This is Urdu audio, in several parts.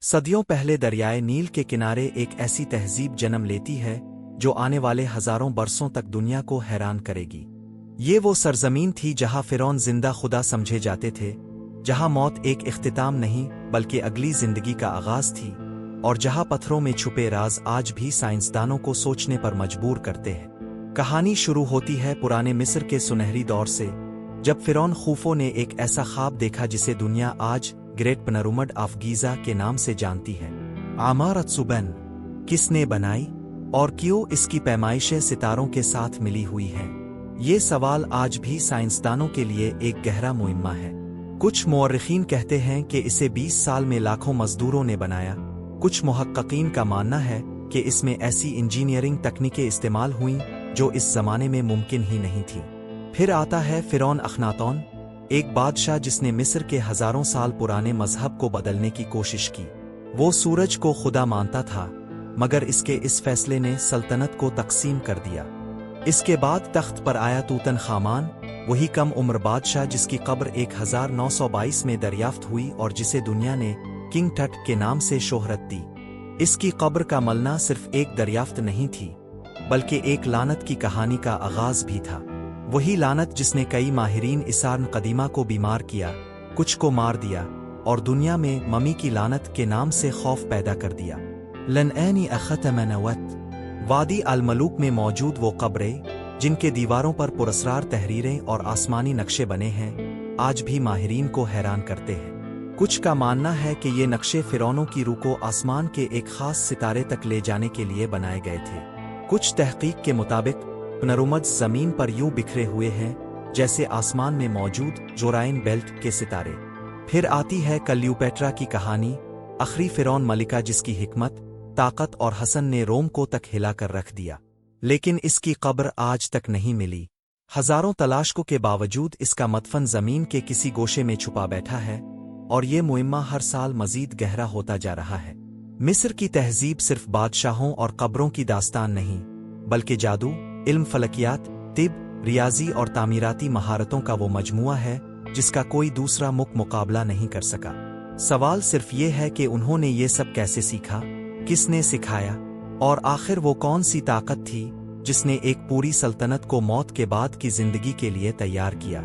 صدیوں پہلے دریائے نیل کے کنارے ایک ایسی تہذیب جنم لیتی ہے جو آنے والے ہزاروں برسوں تک دنیا کو حیران کرے گی۔ یہ وہ سرزمین تھی جہاں فرعون زندہ خدا سمجھے جاتے تھے، جہاں موت ایک اختتام نہیں بلکہ اگلی زندگی کا آغاز تھی، اور جہاں پتھروں میں چھپے راز آج بھی سائنسدانوں کو سوچنے پر مجبور کرتے ہیں۔ کہانی شروع ہوتی ہے پرانے مصر کے سنہری دور سے، جب فرعون خوفو نے ایک ایسا خواب دیکھا جسے دنیا آج گریٹ پیرامڈ آف گیزا کے نام سے جانتی ہے۔ عمارت سبن کس نے بنائی اور کیوں اس کی پیمائشیں ستاروں کے ساتھ ملی ہوئی ہیں؟ یہ سوال آج بھی سائنسدانوں کے لیے ایک گہرا معمہ ہے۔ کچھ مورخین کہتے ہیں کہ اسے 20 سال میں لاکھوں مزدوروں نے بنایا۔ کچھ محققین کا ماننا ہے کہ اس میں ایسی انجینئرنگ تکنیکیں استعمال ہوئیں جو اس زمانے میں ممکن ہی نہیں تھی۔ پھر آتا ہے فرعون اخناتون، ایک بادشاہ جس نے مصر کے ہزاروں سال پرانے مذہب کو بدلنے کی کوشش کی۔ وہ سورج کو خدا مانتا تھا، مگر اس کے اس فیصلے نے سلطنت کو تقسیم کر دیا۔ اس کے بعد تخت پر آیا توتن خامان، وہی کم عمر بادشاہ جس کی قبر 1922 میں دریافت ہوئی اور جسے دنیا نے کنگ ٹٹ کے نام سے شہرت دی۔ اس کی قبر کا ملنا صرف ایک دریافت نہیں تھی، بلکہ ایک لعنت کی کہانی کا آغاز بھی تھا۔ وہی لعنت جس نے کئی ماہرین آثار قدیمہ کو بیمار کیا، کچھ کو مار دیا، اور دنیا میں ممی کی لعنت کے نام سے خوف پیدا کر دیا۔ لنعانی اختمنوت وادی الملوک میں موجود وہ قبریں جن کے دیواروں پر پراسرار تحریریں اور آسمانی نقشے بنے ہیں، آج بھی ماہرین کو حیران کرتے ہیں۔ کچھ کا ماننا ہے کہ یہ نقشے فرعونوں کی روح کو آسمان کے ایک خاص ستارے تک لے جانے کے لیے بنائے گئے تھے۔ کچھ تحقیق کے مطابق پیرامڈز زمین پر یوں بکھرے ہوئے ہیں جیسے آسمان میں موجود جورائن بیلٹ کے ستارے۔ پھر آتی ہے کلیوپیٹرا کی کہانی، آخری فرعون ملکہ جس کی حکمت، طاقت اور حسن نے روم کو تک ہلا کر رکھ دیا، لیکن اس کی قبر آج تک نہیں ملی۔ ہزاروں تلاشوں کے باوجود اس کا مدفن زمین کے کسی گوشے میں چھپا بیٹھا ہے، اور یہ معمہ ہر سال مزید گہرا ہوتا جا رہا ہے۔ مصر کی تہذیب صرف بادشاہوں اور قبروں کی داستان نہیں، بلکہ جادو، علم، فلکیات، طب، ریاضی اور تعمیراتی مہارتوں کا وہ مجموعہ ہے جس کا کوئی دوسرا مقابلہ نہیں کر سکا۔ سوال صرف یہ ہے کہ انہوں نے یہ سب کیسے سیکھا، کس نے سکھایا، اور آخر وہ کون سی طاقت تھی جس نے ایک پوری سلطنت کو موت کے بعد کی زندگی کے لیے تیار کیا؟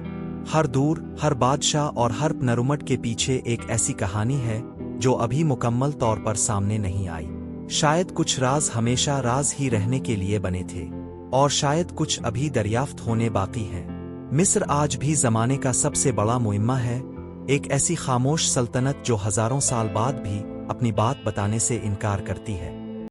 ہر دور، ہر بادشاہ اور ہر پیرامڈ کے پیچھے ایک ایسی کہانی ہے جو ابھی مکمل طور پر سامنے نہیں آئی۔ شاید کچھ راز ہمیشہ راز ہی رہنے کے لیے بنے تھے، اور شاید کچھ ابھی دریافت ہونے باقی ہیں۔ مصر آج بھی زمانے کا سب سے بڑا معمہ ہے، ایک ایسی خاموش سلطنت جو ہزاروں سال بعد بھی اپنی بات بتانے سے انکار کرتی ہے۔